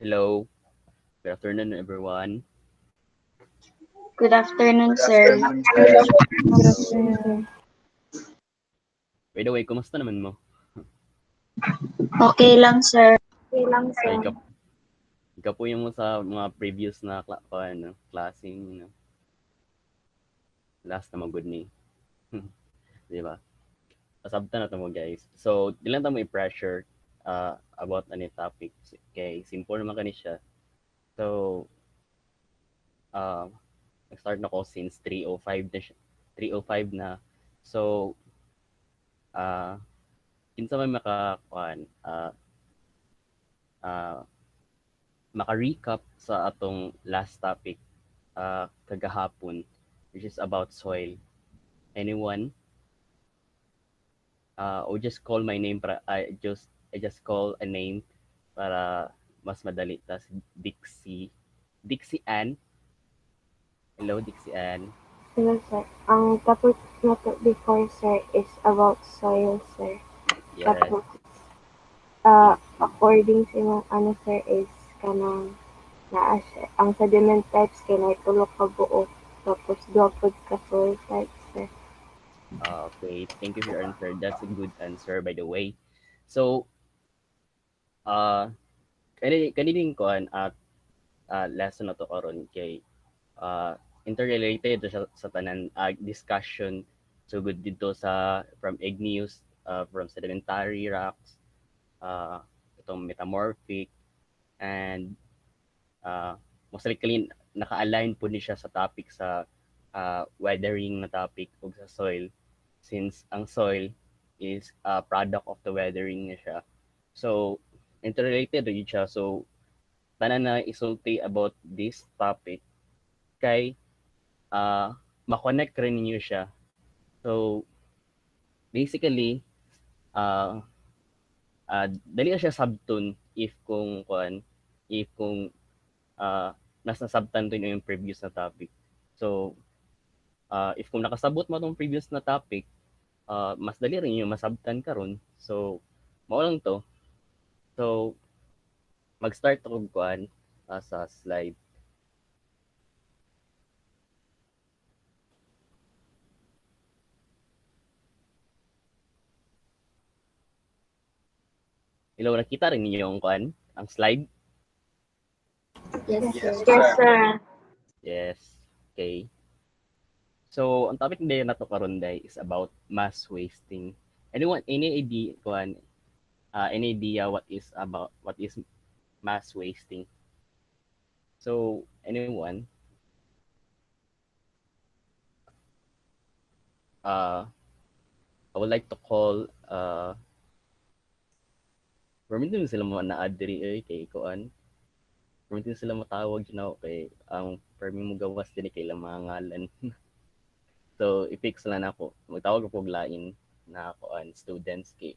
Hello, good afternoon, everyone. Good afternoon, Good sir. afternoon, Good sir. afternoon, sir. By the way, kumusta naman mo? Okay lang, sir. Okay lang, Ah, sir. ikaw po yung sa mga previous na klaseng last na good ni. Di ba? Pasabta na to mo guys. So, di lang tamo i-pressure about any topic. Kay simple naman kani siya. So, uh, nag-start na ko since 3:05 na siya. 3:05 na. So, uh, kinsa may uh, maka-recap sa atong last topic kagahapon, which is about soil. Anyone? Or just call my name para I just call a name para mas madali. Tas Dixie Ann. Hello, Dixie Ann. Hello, sir. Ang topic na to before, sir, is about soil, sir. Yes. Tapos, according sa mga ano, sir, is kanang naa, sir. Ang sediment types kay na tulo ka buo. Tapos, dua ka soil types, sir. Okay. Thank you for your answer. That's a good answer, by the way. So, uh, kanilang kuan at lesson na to karon kay interrelated sa tanan discussion so good dito sa from igneous from sedimentary rocks uh, itong metamorphic and most likely naka-align po ni siya sa topic sa weathering na topic ug sa soil since ang soil is a product of the weathering niya siya. So interrelated rin siya. So tanan na isulti about this topic kay ma-connect rin ninyo siya. So basically uh, dali na siya sabton if kung nasa sabtan to yung previous na topic. So if kung nakasabot mo tong previous na topic, mas dali rin yung masabtan karon. So mao lang to. So mag-start ako sa slide. Hello, nakita rin niyo yung ang slide? Yes, sir. Yes, sir. Yes. Okay. So, ang topic din na to karon day is about mass wasting. Anyone, any idea what is mass wasting? So, anyone, uh, I would like to call, permitting sila mo na adri kay kuan. Permitting sila matawag you know kay ang permi mo gawas din kay ilang mga ngalan. So, i-fix lang ako. Magtawag ko og lain na kuan students kay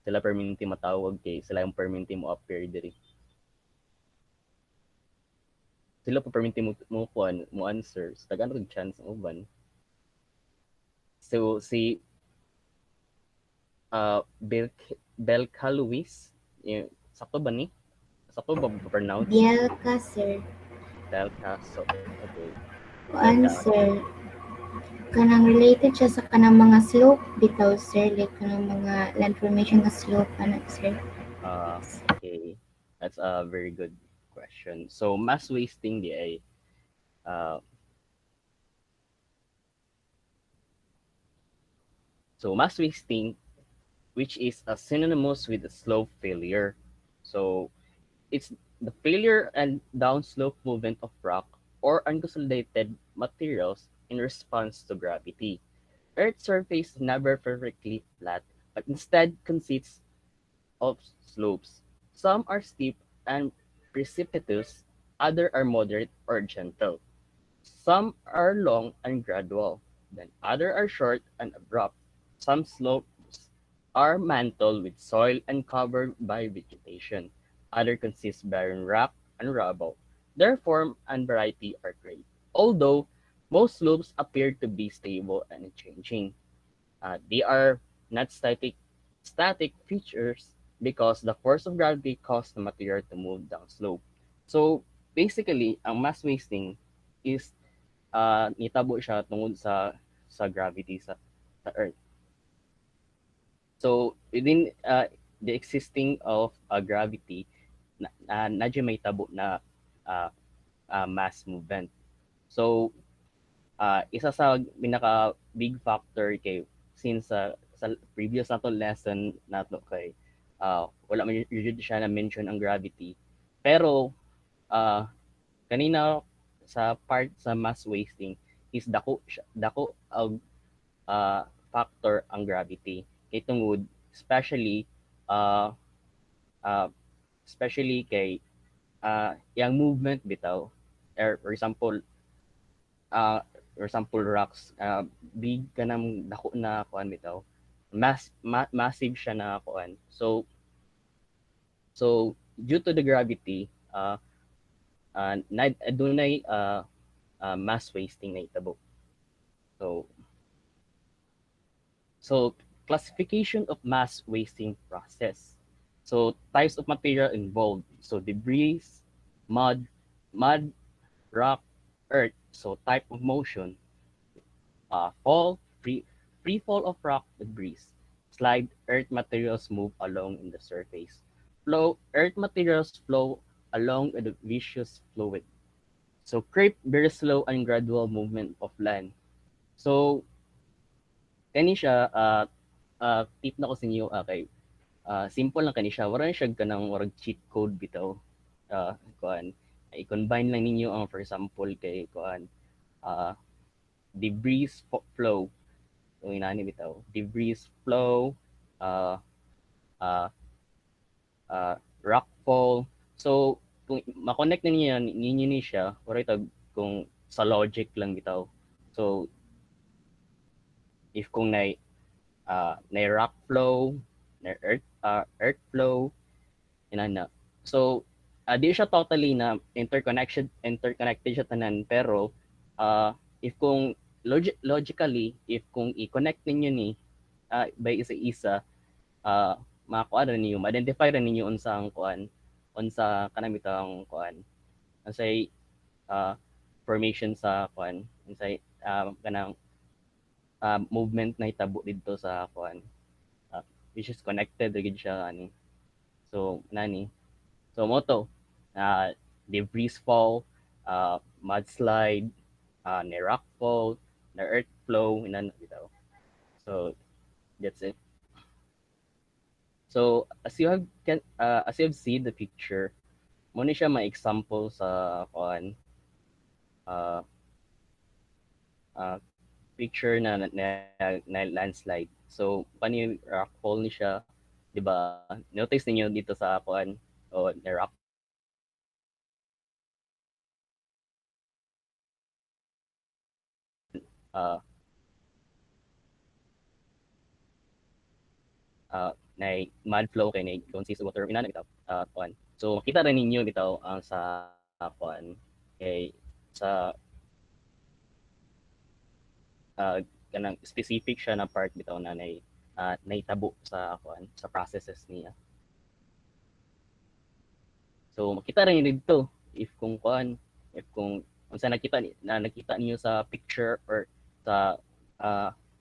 sila perminti matawag kay sila yung perminti mo appear diri. Sila pa perminti mo answer. So, tagaan ko chance ang uban. So, si Belka Luis, sakto ba ni? Sakto ba pronounce? Biel ka, sir. Belka, so, okay. Kuan, Belka. sir. Kanang related siya sa kanang mga slope bitaw, sir. Like kanang mga land formation nga slope, ano, sir. Okay. That's a very good question. So, mass wasting di ay uh, so mass wasting which is a synonymous with slope failure. So, it's the failure and downslope movement of rock or unconsolidated materials in response to gravity. Earth's surface is never perfectly flat, but instead consists of slopes. Some are steep and precipitous, others are moderate or gentle. Some are long and gradual, then others are short and abrupt. Some slopes are mantled with soil and covered by vegetation. Others consist barren rock and rubble. Their form and variety are great, although most slopes appear to be stable and unchanging. They are not static features because the force of gravity causes the material to move down slope. So basically, ang mass wasting is nitabo siya tungod sa gravity sa Earth. So within the existing of gravity, nadyo may tabo na uh, mass movement. So isa sa pinaka big factor kay since sa previous nato lesson nato kay wala man yun siya na mention ang gravity. Pero uh, kanina sa part sa mass wasting is dako ang factor ang gravity. Kay tungod uh, uh, especially kay yang movement bitaw or uh, for example rocks big kanang dako na kuan bitaw massive siya na kuan so due to the gravity adunay mass wasting na itabo. So so classification of mass wasting process. So types of material involved. So debris, mud, mud, rock, earth. So type of motion, fall, free fall of rock debris. Slide, earth materials move along in the surface. Flow, earth materials flow along with the viscous fluid. So creep, very slow and gradual movement of land. So kani siya tip na ko sa inyo kay simple lang kani siya wala na siya kanang warag cheat code bitaw kuan i-combine lang ninyo ang for example kay kuan uh, debris flow so inani bitaw debris flow uh, uh, rock fall so kung ma-connect na ninyo ni siya wala tag kung sa logic lang bitaw so if kung na rock flow, na earth flow, inana. So, di siya totally na interconnected siya tanan pero if kung logically if kung i-connect ninyo ni by isa-isa makuha rin ninyo ma-identify rin ninyo unsa ang kuan unsa kanang bitang kuan unsay formation sa kuan unsay kanang movement na hitabo dito sa kuan which is connected gid siya ani so nani so moto debris fall mudslide na rock fall na earth flow inan bitaw so that's it so as you have seen the picture mo ni siya ma example sa kuan uh, uh, picture na landslide. So, paano yung rock fall ni siya, 'di ba? Notice niyo dito sa kuan o na rock uh, na mud flow kay na consist of water inana bitaw kuan. So, makita rin ninyo bitaw ang sa kuan kay sa kanang specific siya na part bitaw na naitabo sa kuan sa processes niya. So makita rin dito if kung kuan if kung unsa nakita niyo sa picture or sa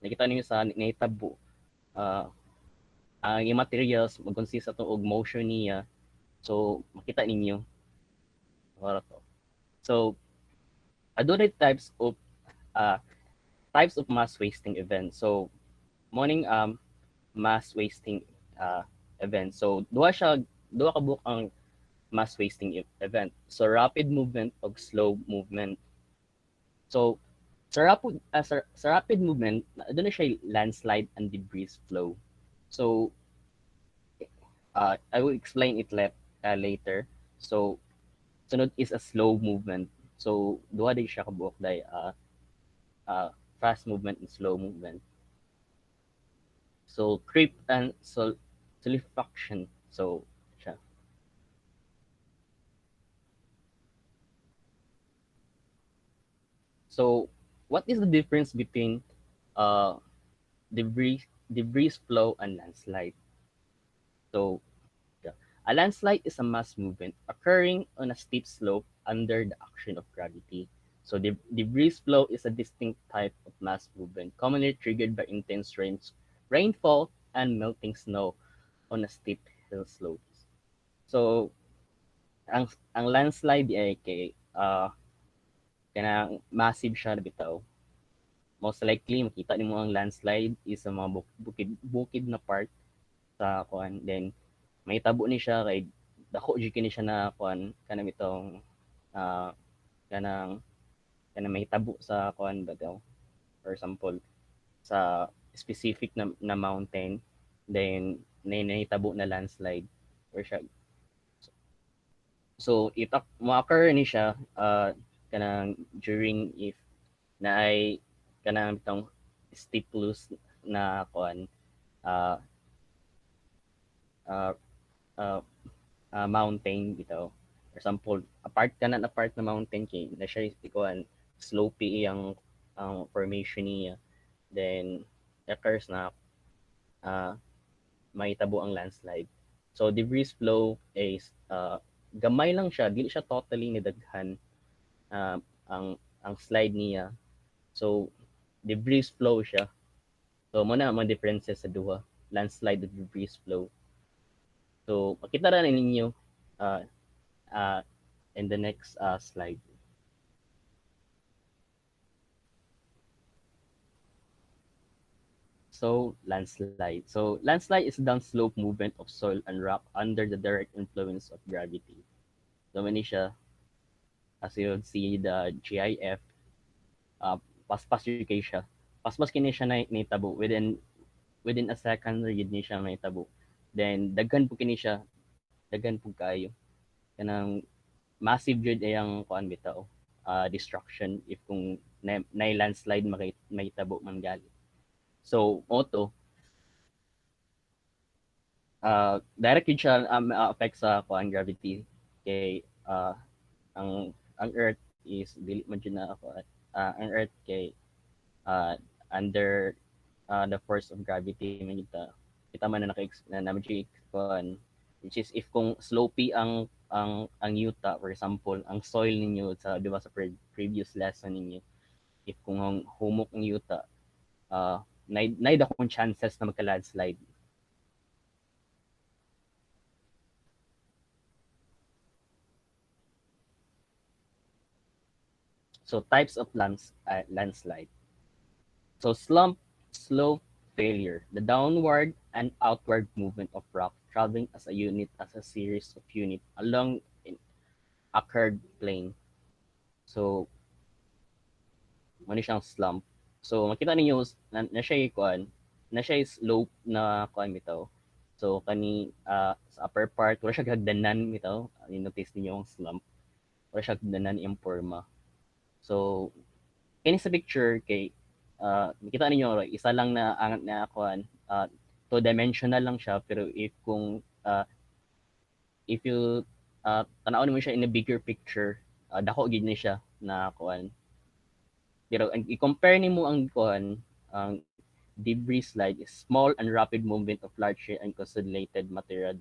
nakita niyo sa naitabo ang materials mag-consist ato og motion niya. So makita ninyo wala to. So adunay types of mass wasting events. So morning mass wasting event. So duha ka buok ang mass wasting event. So rapid movement o slow movement. So sa rapid movement, doon na siya landslide and debris flow. So I will explain it later. So sunod is a slow movement. So duha din siya kabuok dai fast movement and slow movement. So creep and solidification. So siya. So what is the difference between uh, debris flow and landslide? So yeah. A landslide is a mass movement occurring on a steep slope under the action of gravity. So the debris flow is a distinct type of mass movement, commonly triggered by intense rainfall, and melting snow on a steep hill slopes. So ang landslide ay kay kanang massive siya na bitaw. Most likely makita nimo ang landslide is sa mga bukid na part sa kuan, then may tabo ni siya kay dako jud kini siya na kuan kanang itong ah, kanang kanang may tabo sa kuan ba daw, for example sa specific na mountain, then nahitabo na landslide or siya. So it mo-occur ni siya kanang during if naay kanang itong stipulus na kuan uh, uh, uh, mountain bitaw. For example, apart ka na part na mountain kay na siya ikuan slopey ang formation niya. Then occurs na may tabo ang landslide. So debris flow is gamay lang siya, dili siya totally nidaghan uh, ang slide niya. So debris flow siya. So mo na mga differences sa duha, landslide at debris flow. So makita ra ninyo uh, uh, in the next slide. So landslide. So landslide is downslope movement of soil and rock under the direct influence of gravity. So mani siya, as you see the GIF, paspas yun kay siya. Paspas kini siya na naitabo within a second yun ni siya naitabo. Then daghan po kini siya, daghan po kayo. Kanang massive jud ayang kuan bitaw. Destruction if kung na landslide may tabo man gali. So auto direct yun siya affect sa kuan gravity kay ang earth is dili man jud na ako ang earth kay uh, under the force of gravity man kita man na naka kuan, which is if kung slopey ang yuta, for example ang soil ninyo sa di ba sa previous lesson ninyo, if kung humok ang yuta nay dakong chances na magka landslide. So types of landslide. So slope failure, the downward and outward movement of rock traveling as a unit as a series of units along a curved plane. So mali siyang slump. So makita ninyo na siya kuan, na siya slope na kuan bitaw. So kani sa upper part wala siya hagdanan bitaw. Notice niyo yung slump. Wala siya hagdanan yung forma. So kini sa picture kay makita ninyo isa lang na ang na kuan two-dimensional lang siya, pero if you tanaw mo siya in a bigger picture, dako gid ni siya na kuan. Pero ang i-compare nimo ang kuan, ang debris slide is small and rapid movement of large and consolidated material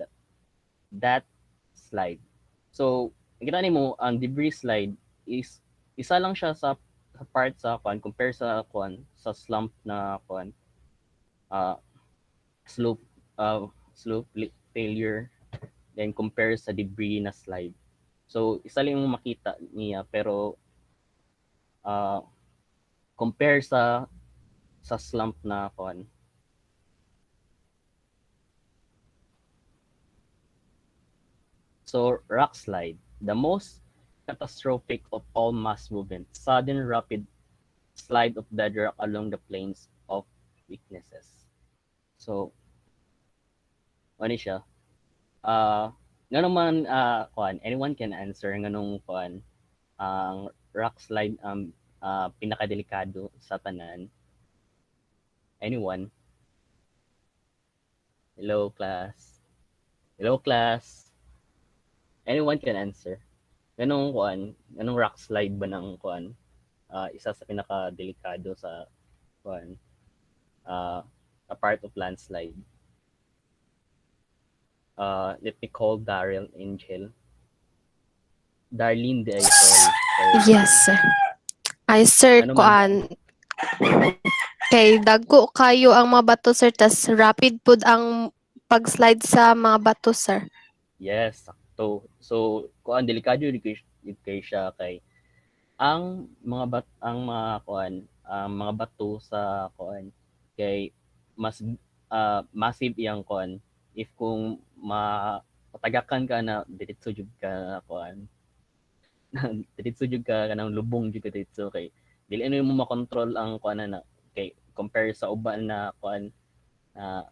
that slide. So nakita nimo ang debris slide is isa lang siya sa part sa kuan compare sa kuan sa slump na kuan uh, slope slope failure, then compare sa debris na slide. So isa lang yung makita niya, pero compare sa slump na kuan. So rock slide, the most catastrophic of all mass movement, sudden rapid slide of dead rock along the plains of weaknesses. So ano siya? Nga naman kuan, anyone can answer nganong kuan ang rock slide ang pinakadelikado sa tanan. Anyone? Hello class. Hello class. Anyone can answer. Ganong kuan, ganong rock slide ba ng kuan? Isa sa pinakadelikado sa kuan a part of landslide. let me call Daryl Angel. Darlene di ay sorry. Yes, sir. Ay, sir, Ano man? kuan. Kay dagko kayo ang mga bato, sir. Tas rapid pud ang pag-slide sa mga bato, sir. Yes, sakto. So, kuan delikado yun kay siya kay ang mga kuan, ang mga bato sa kuan kay mas massive iyang kuan if kung patagakan ka na diretso jud ka kuan diretso jud ka kanang lubong jud ka diretso kay dili ano mo makontrol ang kuan na kay compare sa uban na kuan na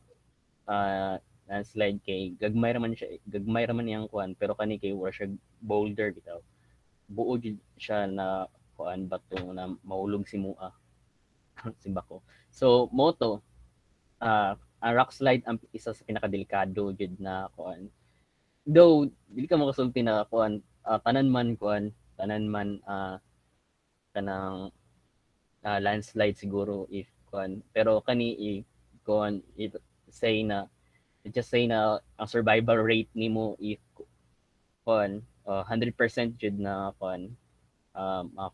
landslide kay gagmay ra man iyang kuan pero kani kay wala siya boulder bitaw buo jud siya na kuan bato na mahulog si mua si bako so moto ang rock slide ang isa sa pinakadelikado jud na kuan though dili ka makasulti na kuan tanan man kanang landslide siguro if kuan pero kani kuan if say na just say na ang survival rate nimo if kuan 100% jud na kuan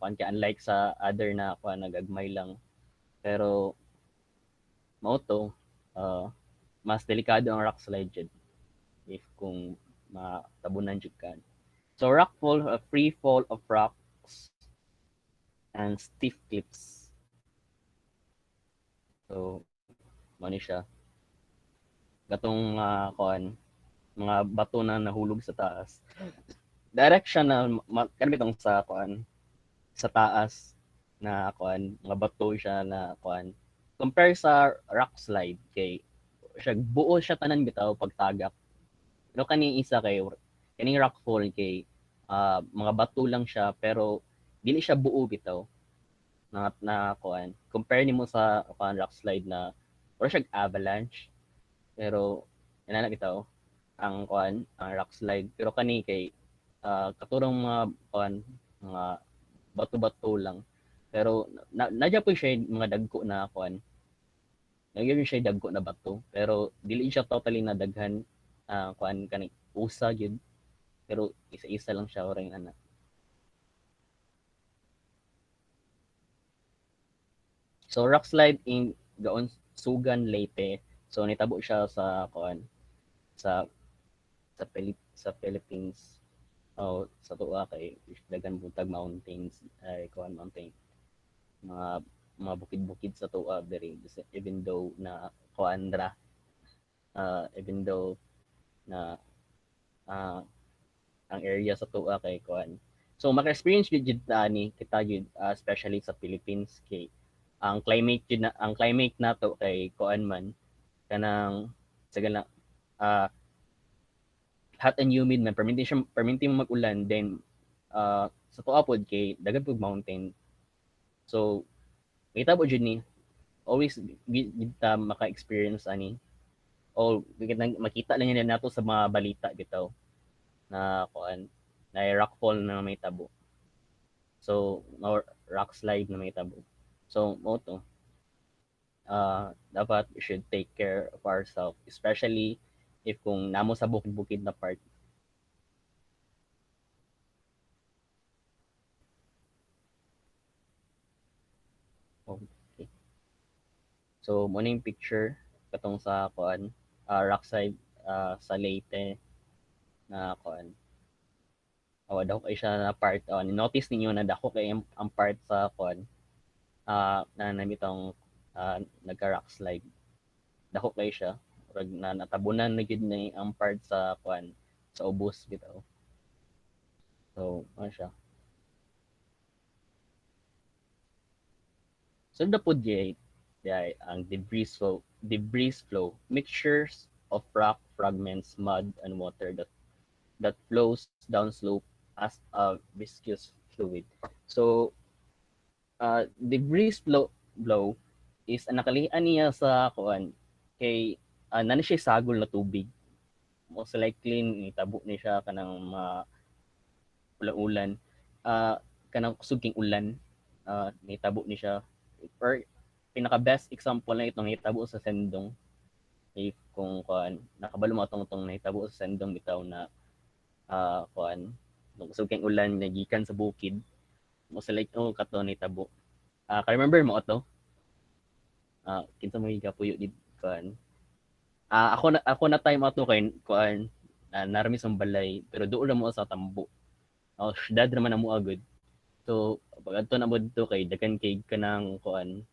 kuan ka unlike sa other na kuan nagagmay lang pero mao to mas delikado ang rock slide jud if kung matabunan jud ka so rock fall a free fall of rocks and stiff cliffs so mo ni siya gatong kuan mga bato na nahulog sa taas direction na kanbitong sa kuan sa taas na kuan mga bato siya na kuan compare sa rock slide kay siya buo siya tanan bitaw pagtagak pero kani isa kay kaning rock fall kay mga bato lang siya pero dili siya buo bitaw na kuan compare nimo sa kuan rock slide na or siya avalanche pero inana bitaw ang kuan ang rock slide pero kani kay katurang mga kuan mga bato-bato lang pero nadya po siya mga dagko na kuan nagyan siya dagko na bato pero dili siya totally na daghan kuan kani usa gyud pero isa-isa lang siya oray ana so rock slide in gaon Sugan Leyte so nitabo siya sa kuan sa sa Philippines o sa tuwa kay dagan buntag mountains ay kuan mountain mga bukid-bukid sa tuwa diri even though na kuandra even though na ang area sa tuwa kay kuan so maka-experience jud ani kita jud especially sa Philippines kay ang climate nato kay kuan man kanang sagala hot and humid man permitting mo mag-ulan then sa tuwa pod kay dagan pud mountain so kita po jud ni always kita maka-experience ani o makita lang yan nato sa mga balita bitaw na kuan na rockfall na may tabo so or rock slide na may tabo so mo to dapat we should take care of ourselves especially if kung namo sa bukid-bukid na part okay so mo ning picture katong sa kuan rock slide sa Leyte na kuan dako kay siya na part notice ninyo na dako kay ang part sa kuan na namitong nagka-rock slide dako kay siya rag na natabunan na gid ni ang part sa kuan sa ubos bitaw so ano siya so the pod ang debris flow mixtures of rock fragments mud and water that flows down slope as a viscous fluid so debris flow is nakalian niya sa kuan kay nana siya sagol na tubig most likely nitabo ni siya kanang ulan kanang kusog king ulan nitabo ni siya or pinaka best example na itong nitabo sa Sendong if kung kuan nakabalo mo tong nahitabo sa sendong bitaw na kuan nung usog kayong ulan nga gikan sa bukid mo sa like oh kato nahitabo. Ka remember mo ato? Kinsa mo higapuyo did kuan. Ako na time ato kay kuan narami sa balay pero doon ra mo sa tambo. Syudad naman na mo agad. So pag adto na mo dito kay daghan kay kanang kuan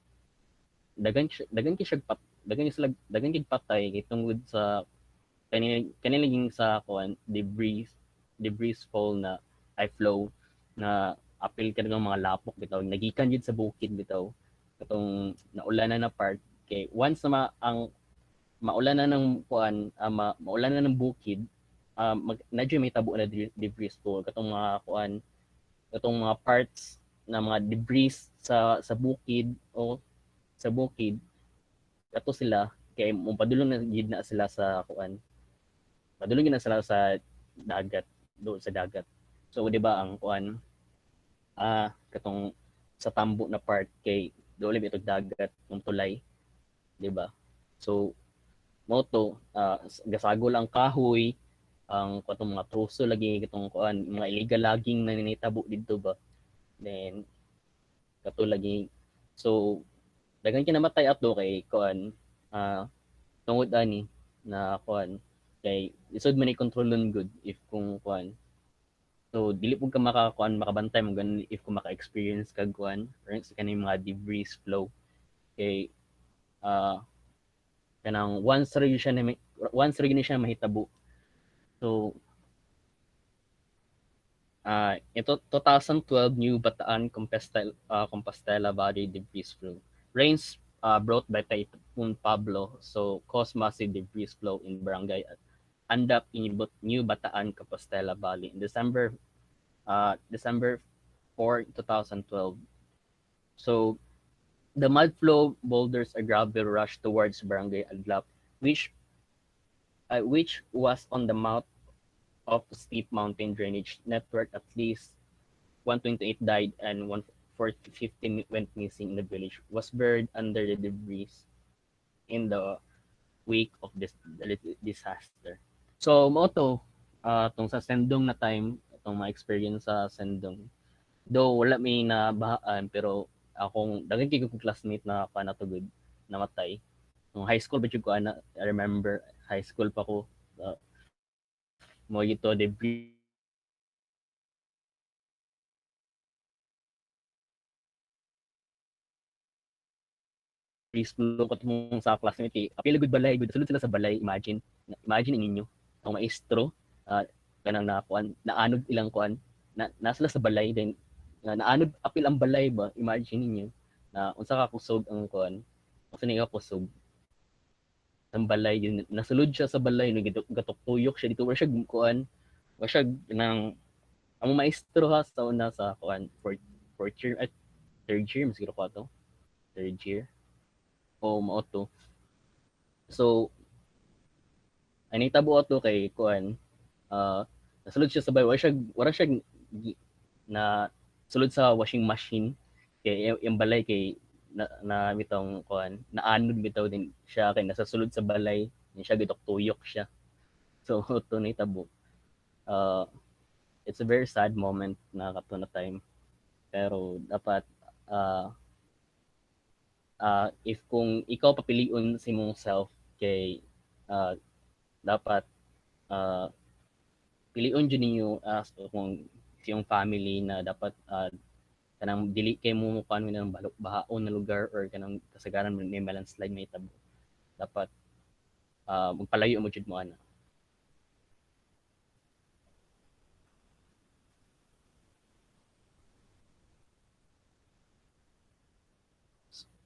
dagan kay siya dagan kay patay kay tungod sa kanilang sa kuan debris fall na I flow na apil ka ng mga lapok bitaw nagikan jud sa bukid bitaw katong naulanan na part kay once na ang maulanan ng kuan maulanan ng bukid medyo may tabo na debris fall katong mga kuan katong mga parts na mga debris sa bukid o sa bukid kato sila kay padulong na gid na sila sa kuan padulong gid na sila sa dagat do sa dagat so di ba ang kuan katong sa tambo na part kay dole bitog dagat ng tulay di ba so moto gasagol ang kahoy ang katong mga troso lagi katong kuan mga illegal logging na ninitabo didto ba then kato lagi so daghan kinamatay ato kay kuan tungod ani na kuan kay isod man i-controlon good if kung kuan so dili pud ka makakuan makabantay mo ganun if kung maka-experience kag kuan or sa kaning mga debris flow kay kanang once ra gyud siya mahitabo so ito 2012 new Bataan Compostela Valley debris flow. Rains brought by Typhoon Pablo so caused massive debris flow in barangay Andap in New Bataan Compostela Valley in December 4, 2012. So the mud flow boulders a gravel rush towards Barangay Adlap, which was on the mouth of steep mountain drainage network. At least 128 died and 150 went missing in the village. Was buried under the debris in the wake of this disaster. So mo to tong sa sendong na time, itong mga experience sa sendong. Though wala may nabahaan pero akong daghan kay kong classmate na panatugod namatay. Nung high school ba ko ana I remember high school pa ko mo ito debris flow ko mong sa classmate apil good balay good sulod sila sa balay imagine ninyo ang maestro kanang nakuan naanod ilang kuan nasala sa balay then naanod apil ang balay ba imagine ninyo na unsa ka kusog ang kuan unsa ni ka kusog ang balay yun nasulod siya sa balay gatuktuyok siya dito wala siya kuan wala siya nang ang maestro ha sa una sa kuan fourth year at third year mas ko to third year o mao to so ay nitabo ato kay kuan nasulod siya sa balay wala siya na sulod sa washing machine kay yung balay kay na bitong kuan naanod bitaw din siya kay nasa sulod sa balay ni siya gituktuyok siya so to nitabo it's a very sad moment na kato na time pero dapat if kung ikaw papiliun sa imong self kay dapat piliun jud ninyo kung yung family na dapat kanang dili kay mo kuan ng bahaon na lugar or kanang kasagaran may landslide may tabo dapat magpalayo mo jud mo ana.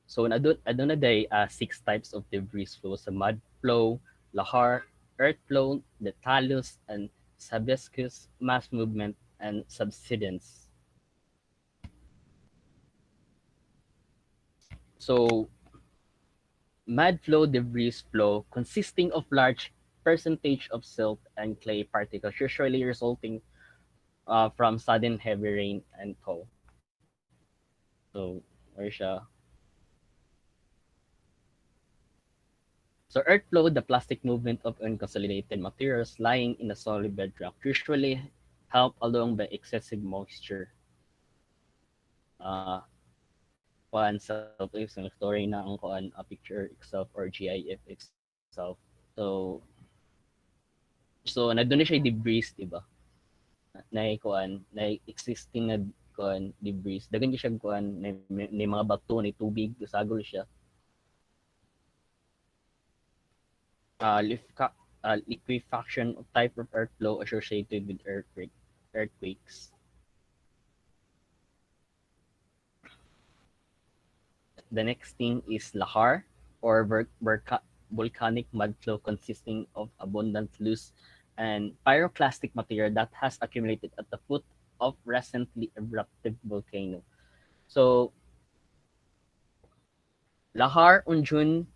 So aduna day 6 types of debris flow sa mud flow, lahar, earth flow, the talus, and subescus mass movement and subsidence. So mud flow debris flow consisting of large percentage of silt and clay particles usually resulting from sudden heavy rain and thaw. So where siya So earth flow, the plastic movement of unconsolidated materials lying in a solid bedrock, usually help along by excessive moisture. Uh, kuan self-if ng story na ang kuan a picture itself or GIF itself. So so na doon na siya debris, di ba? Na kuan na existing na kuan debris. Dagan siya kuan na mga bato ni tubig sagol siya. Liquefaction of type of earth flow associated with earthquakes. The next thing is lahar, or volcanic mud flow consisting of abundant loose and pyroclastic material that has accumulated at the foot of recently erupted volcano. So, Lahar on June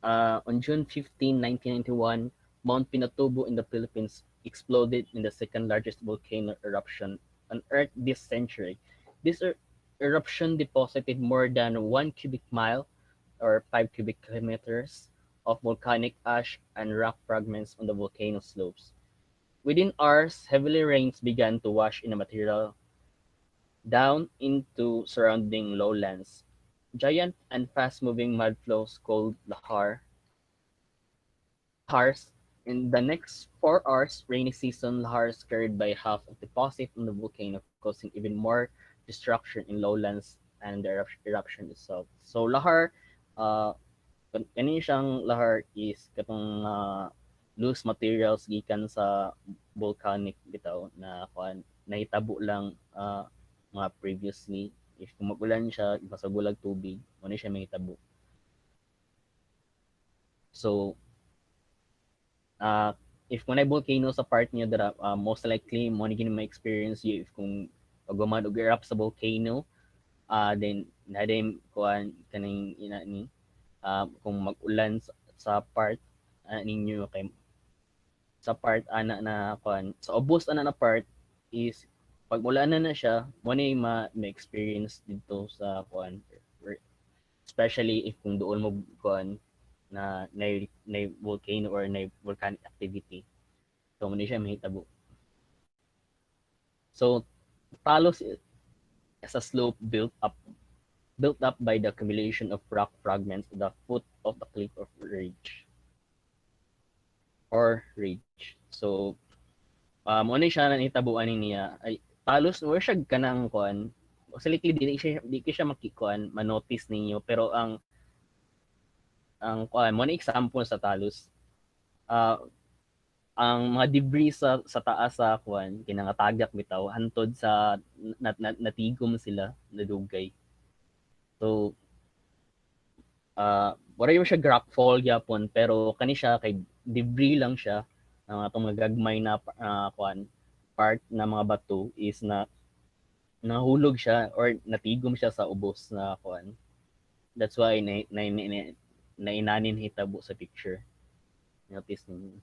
15, 1991, Mount Pinatubo in the Philippines exploded in the second largest volcano eruption on Earth this century. This eruption deposited more than 1 cubic mile or 5 cubic kilometers of volcanic ash and rock fragments on the volcano slopes. Within hours, heavy rains began to wash in the material down into surrounding lowlands. Giant and fast-moving mud flows called lahars. In the next 4 hours, rainy season lahars carried by half of the deposit on the volcano, causing even more destruction in lowlands and the eruption itself. So lahar, uh, kani siyang lahar is katong loose materials gikan sa volcanic bitaw na kuan nahitabo lang mga previously if kumukulan siya masagulag tubig mo siya mahitabo. So if kunay volcano sa part niyo dara most likely mo ni gini ma-experience you if kung pagumad og erupt sa volcano then na din kuan kaning ina ni kung mag-ulan sa part ninyo kay sa part ana na kuan sa ubos ana na part is pag ulan na siya mo na ma-experience dito sa kuan especially if kung doon mo kuan na volcano or na volcanic activity so mo siya mahitabo. So talos is a slope built up by the accumulation of rock fragments at the foot of the cliff of ridge. So mo ni siya nanitabuan niya ay talos or siya kanang kuan so likely di siya makikuan manotice ninyo pero ang kuan mo ni example sa talos ang mga debris sa taas sa kuan kinangatagak bitaw hantod sa natigom sila nadugay. So wala yung siya rock fall yapon pero kani siya kay debris lang siya ng atong magagmay na kuan part na mga bato is na nahulog siya or natigom siya sa ubos na kuan. That's why na inanin hitabo sa picture. Notice ninyo.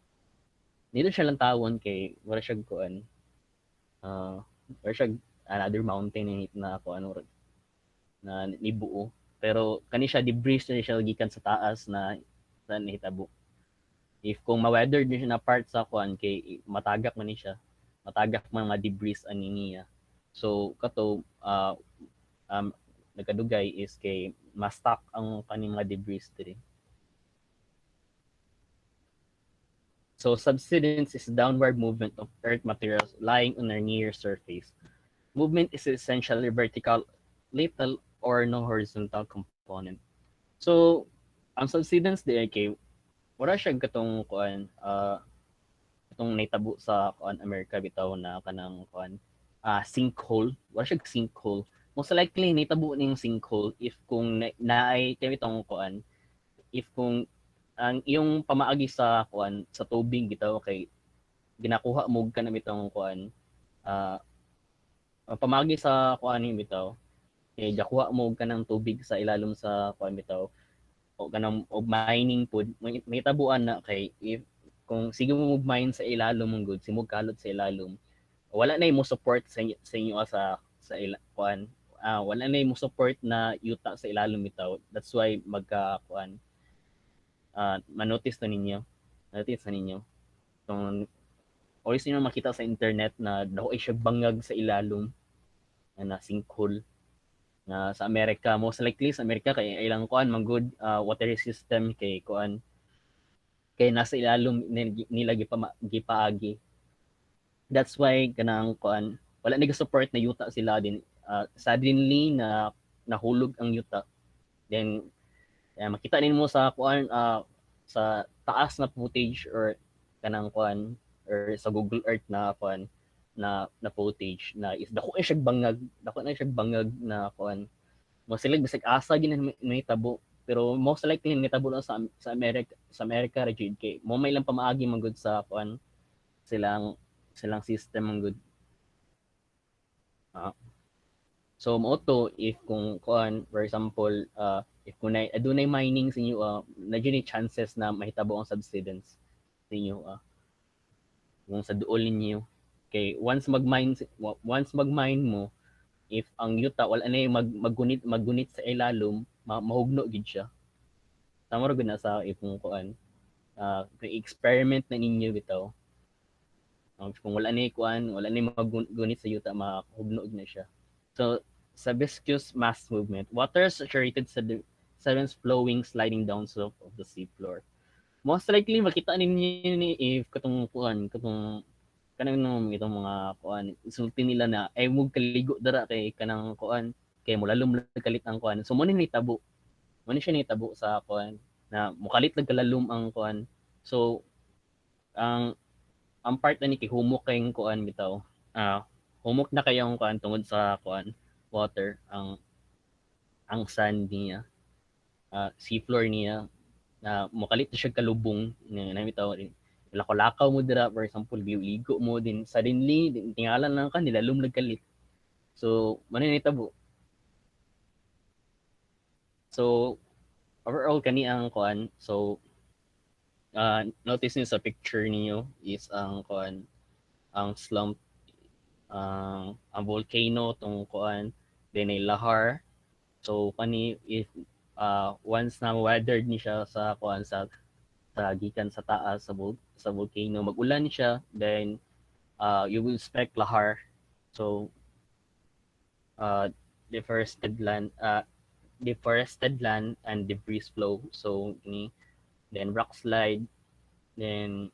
Dito siya lang tawon kay wala siya kuan. Wala siya another mountain na kuan na nibuo. Pero kani siya debris na siya gikan sa taas na nahitabo. If kung ma-weather din siya na part sa kuan kay matagak man ni siya. Matagak man mga debris ani niya. So kato nagkadugay is kay ma-stuck ang kaning mga debris diri. So subsidence is downward movement of earth materials lying on a near surface. Movement is essentially vertical, little or no horizontal component. So ang subsidence di kay wala siya katong kuan itong naitabo sa kuan America bitaw na kanang kuan sinkhole. Wala siya sinkhole. Most likely naitabo ning sinkhole if kung naay kay itong kuan if kung ang iyong pamaagi sa kuan sa tubig bitaw kay ginakuha mo kanang itong kuan ang pamaagi sa kuan ni bitaw kay gakuha mo kanang tubig sa ilalom sa kuan bitaw o kanang og mining pod may tabuan na kay if kung sige mo mine sa ilalom mong good simog kalot sa ilalom wala na mo support sa inyo sa kuan wala na mo support na yuta sa ilalom bitaw that's why magka kuan manotice to ninyo. Notice na ninyo. Kung always ninyo makita sa internet na dako ay siya bangag sa ilalom na sinkhole na sa Amerika, most likely sa Amerika kay ilang kuan man good water system kay kuan kay nasa ilalom nila gipaagi. That's why kanang kuan wala ni support na yuta sila din suddenly na nahulog ang yuta. Then makita mo sa kuan sa taas na footage or kanang kuan or sa Google Earth na kuan na footage na is dako ay siya bangag na kuan mo sila bisag asa gina mahitabo pero most likely mahitabo lang sa America region kay mo may lang pamaagi man gud sa kuan silang system man gud. So mo to if kung kuan for example if kung adunay mining sa inyo na ni chances na mahitabo ang subsidence sa inyo kung sa duol ninyo kay once mag-mine mo if ang yuta wala na maggunit sa ilalom mahugno gid siya tama ra gud na sa if kung kuan experiment na ninyo bitaw kung wala na maggunit sa yuta mahugno na siya. So sa viscous mass movement water is saturated sediments flowing sliding down slope of the sea floor. Most likely makita ninyo ni if katong kanang itong mga kuan isulti nila na ay mug kaligo dara kay kanang kuan kay mulalom kalit ang kuan so mo ni tabo siya ni tabo sa kuan na mukalit kalalom ang kuan so ang part na ni kay humok kay kuan bitaw humok na kayong kuan tungod sa kuan water ang sand niya seafloor niya na mukalit na siya kalubong na bitaw lakaw mo dira for example ligo mo din suddenly tingalan lang ka nilalom nagkalit so maninitabo so overall kani ang kuan so notice niyo sa picture niyo is ang kuan ang slump ang volcano tong kuan then ay Lahar so kani if once na weathered ni siya sa kuan sa gikan sa taas sa volcano magulan siya then you will expect Lahar so deforested land and debris flow so then rock slide then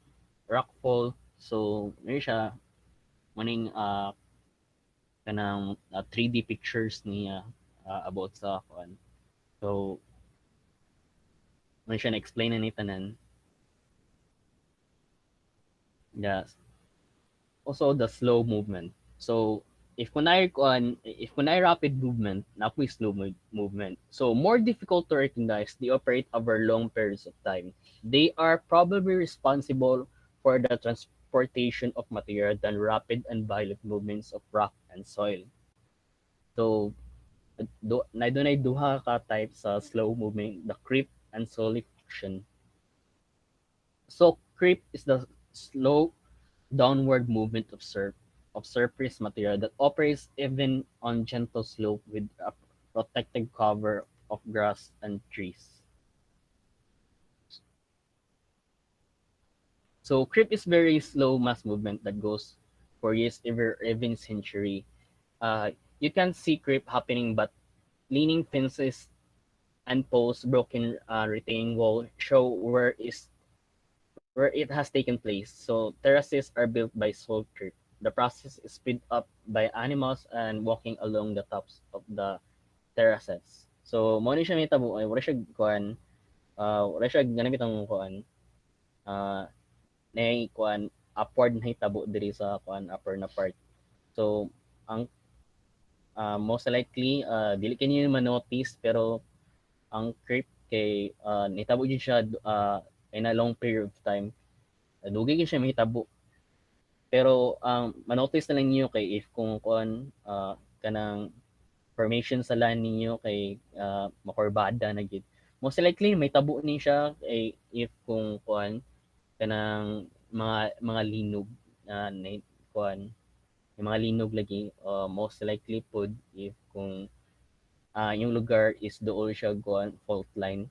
rockfall so meron siya maning kanang 3D pictures niya about sa kuan so man siya na-explain na ni tanan. Yes. Also the slow movement. So if kunay rapid movement, napoy slow movement. So more difficult to recognize, they operate over long periods of time. They are probably responsible for the transportation of material than rapid and violent movements of rock and soil. So nadunay duha ka types sa slow movement, the creep and solidification. So creep is the slow downward movement of surface material that operates even on gentle slope with a protected cover of grass and trees. So creep is very slow mass movement that goes for years, even century. You can see creep happening, but leaning fences and posts, broken retaining wall show where it has taken place. So terraces are built by soil creep. The process is speed up by animals and walking along the tops of the terraces. So mo ni siya mitabo ay wala siya kuan wala siya ganamit ang kuan na kuan upward na hitabo diri sa kuan upper na part. So ang most likely dili kanyo ma-notice pero ang creep kay nitabo gyud siya in a long period of time dugay gyud siya mahitabo pero manotice na lang niyo kay if kung kuan kanang formation sa land ninyo kay makurbada na gid most likely may tabo ni siya kay if kung kuan kanang mga linog na kuan yung mga linog lagi most likely pod if kung yung lugar is dool siya kuan fault line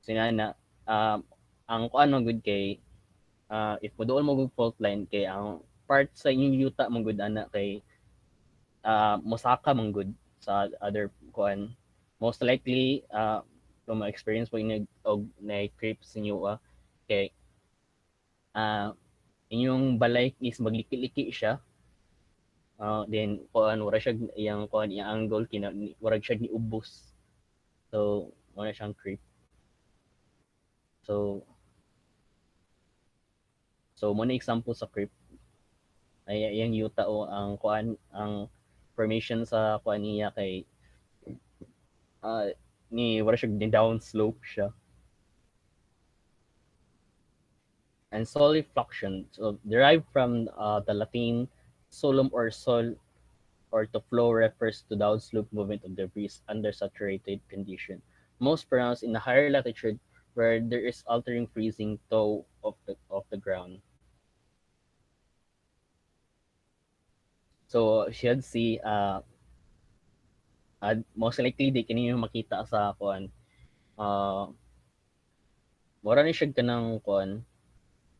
sinana ang kuan man gud kay if moduol mo gud fault line kay ang part sa inyong yuta man gud ana kay mosaka man gud sa other kuan. Most likely from my experience po inyo og na creeps inyo kay inyong balay is magliki-liki siya. Then kuan wala siya iyang kuan iyang angle wala siya niubos. So wala siyang creep. So mo na example sa creep ay iyang yuta o ang kuan ang formation sa kuan niya kay ni wala siya ni down slope siya. And solifluction, so derived from the Latin solum or sol or to flow refers to downslope movement of debris under saturated condition. Most pronounced in the higher latitude where there is altering freezing toe of the ground. So should see most likely di kini makita sa kuan mura ni siya kanang kuan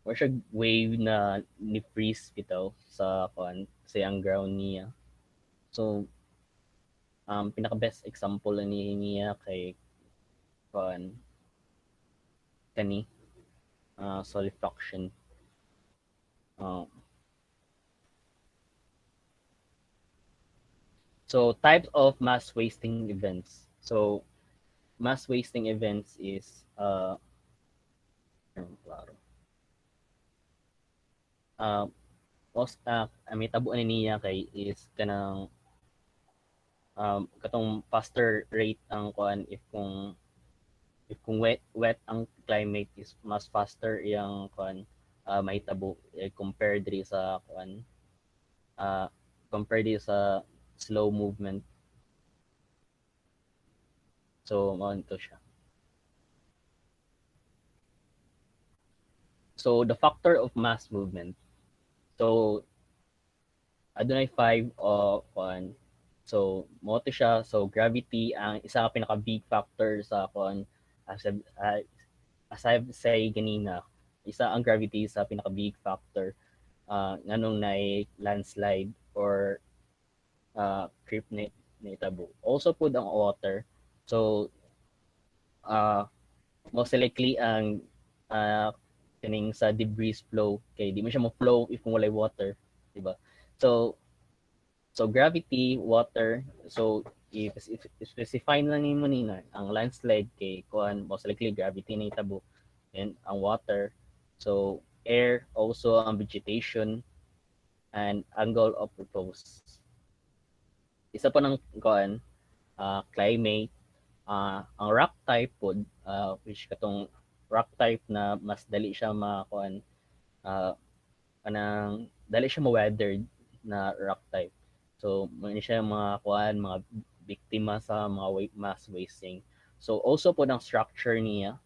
or siya wave na ni freeze bitaw sa kuan sa ang ground niya. So pinaka best example niya kay kuan kani solidification. So types of mass wasting events. So mass wasting events is most may tabo niya kay is kanang katong faster rate ang kuan if kung wet ang climate is mas faster yang kuan may tabo compare diri sa kuan compare diri sa slow movement. So mo to siya. So the factor of mass movement. So adunay 5 o kuan. So mo to siya. So gravity ang isa ka pinaka big factor sa kuan as I've say ganina. Isa ang gravity sa pinaka big factor nganong na landslide or creep na itabo. Also pud ang water. So most likely ang kaning sa debris flow kay di mo siya mo flow if kung walay water, di ba? So gravity, water, so if specify na nimo nina ang landslide kay kuan most likely gravity na itabo and ang water, so air, also ang vegetation and angle of repose. Isa pa ng kuan climate, ang rock type pod which katong rock type na mas dali siya makuan kanang dali siya ma-weathered na rock type. So mo siya mga kuan mga biktima sa mga mass wasting. So also po ng structure niya,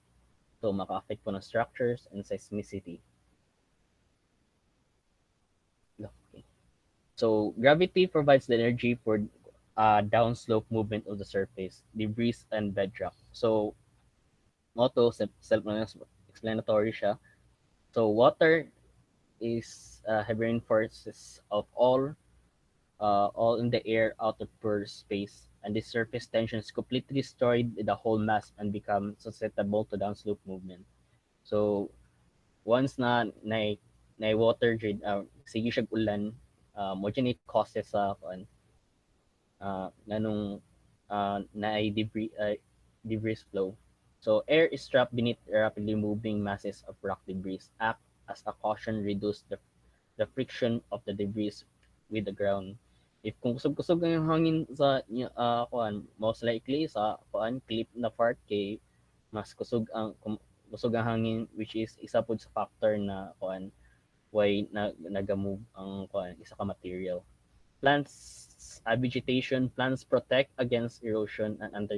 so maka-affect po ng structures and seismicity. Okay. So gravity provides the energy for downslope movement of the surface, debris and bedrock. So motto self-explanatory siya. So water is heavy forces of all in the air out of pure space, and the surface tension is completely destroyed the whole mass and become susceptible to downslope movement. So once na water sige siya ulan mo dyan causes sa nanong na debris flow. So air is trapped beneath rapidly moving masses of rock debris, act as a caution, reduce the friction of the debris with the ground. If kung kusog-kusog ang hangin sa most likely sa cliff na part kay mas kusog ang hangin, which is isa pud sa factor na why nagamove ang isa ka material. Plants vegetation, plants protect against erosion and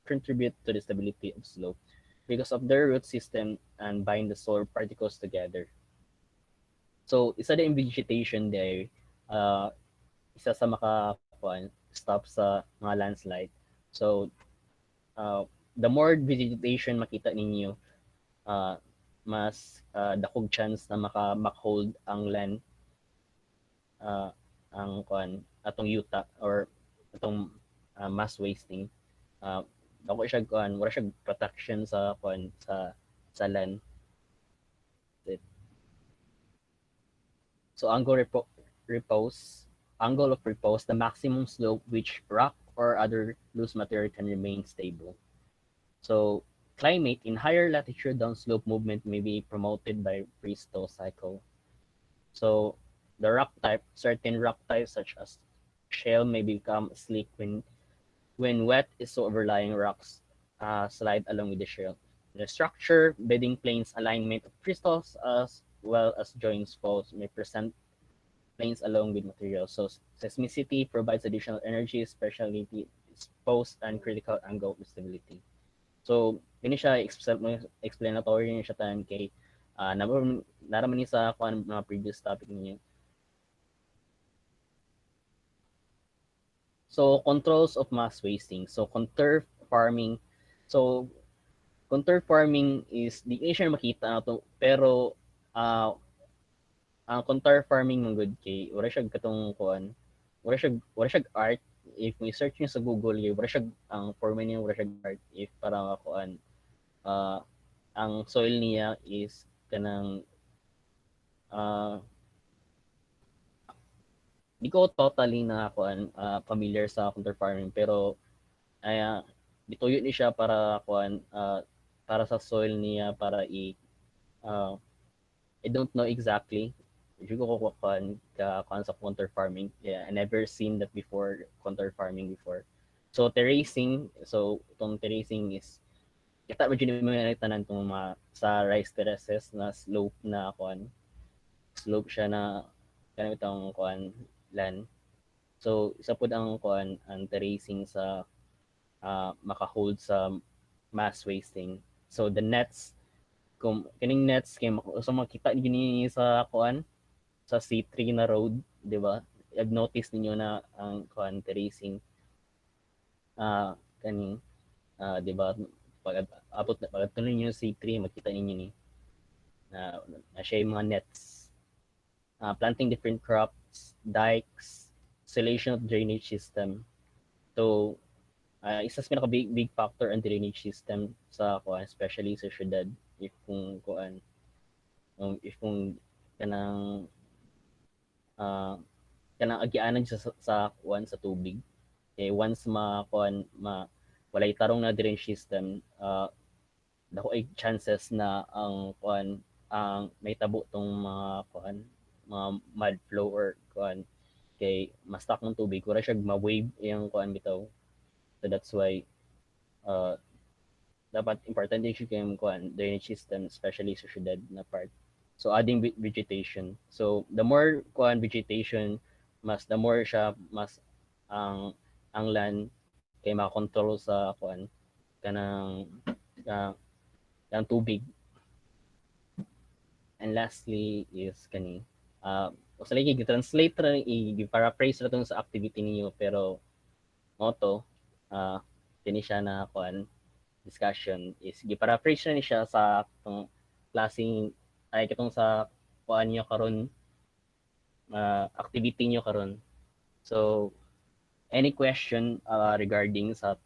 contribute to the stability of slope because of their root system and bind the soil particles together. So isa din vegetation there, isa sa stop sa mga landslide. So the more vegetation makita ninyo, mas dakog chance na hold ang land, ang kuan atong yuta or atong mass wasting. Dako siya kuan, wala siya protection sa kuan sa land. So angle of repose, the maximum slope which rock or other loose material can remain stable. So climate in higher latitude, downslope movement may be promoted by freeze-thaw cycle. So the rock type, certain rock types such as shale may become slick when wet is so overlying rocks slide along with the shale. The structure, bedding planes, alignment of crystals as well as joints falls may present planes along with materials. So seismicity provides additional energy, especially post and critical angle of stability. So, yun siya explanatory niya siya tayo kay naraman niya sa mga previous topic niya. So, controls of mass wasting. So, contour farming. So, contour farming is di siya makita na to, pero ang contour farming ng good kay wala siya katong kuan, wala siya art. If we search niyo sa Google, wala siya ang forma niya, wala siya art. If para kuan ang soil niya is kanang di ko totally na kuan familiar sa contour farming, pero bituyo ni siya para kuan para sa soil niya para I don't know exactly if you go kuan sa contour farming. Yeah, I never seen that before, contour farming before. So terracing, so itong terracing is kita ba dyan mga tanan tong mga sa rice terraces na slope na kuan, slope siya na kanang itong kuan land. So isa pud ang kuan ang terracing sa maka-hold sa mass wasting. So the nets, kung kining nets kay so makita gini sa kuan sa C3 na road, di ba? I've noticed ninyo na ang kuan terracing kaning di ba, pag tuloy niyo C3 makita ninyo ni na siya yung mga nets, planting different crops, dikes, installation of drainage system. So isa sa pinaka big factor ang drainage system sa kuan, especially sa syudad. If kung kuan kanang kanang agianan sa kuan sa tubig, okay, once walay tarong na drainage system, dako ay chances na ang kuan ang may tabo tong mga kuan, mga mud flow or kuan kay mas stuck ng tubig, wala siya ma-wave yung kuan bitaw. So that's why dapat important din siya kayong kuan drainage system, especially sa syudad na part. So adding vegetation. So the more kuan vegetation, the more siya mas ang land kay makontrol sa kuan kanang tubig. And lastly is kani usa lagi gi-translate ra i-paraphrase ra tong sa activity ninyo, pero moto kini siya na kuan discussion is gi-paraphrase na ni siya sa tong klaseng ay katong sa kuan niyo karon activity niyo karon. So any question regarding sa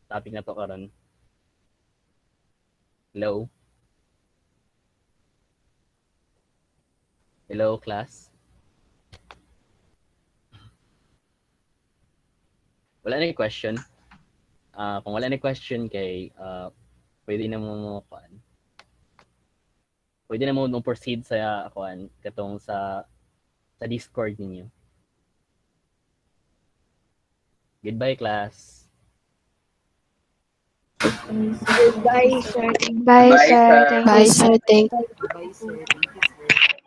topic na to karon? Hello? Hello, class? Wala na yung question? Kung wala na yung question kay pwede na mo kuan. Pwede na mo proceed sa kuan katong sa Discord ninyo. Goodbye, class. Goodbye, sir. Bye, sir. Thank you, sir. Bye, sir. Thank you, sir.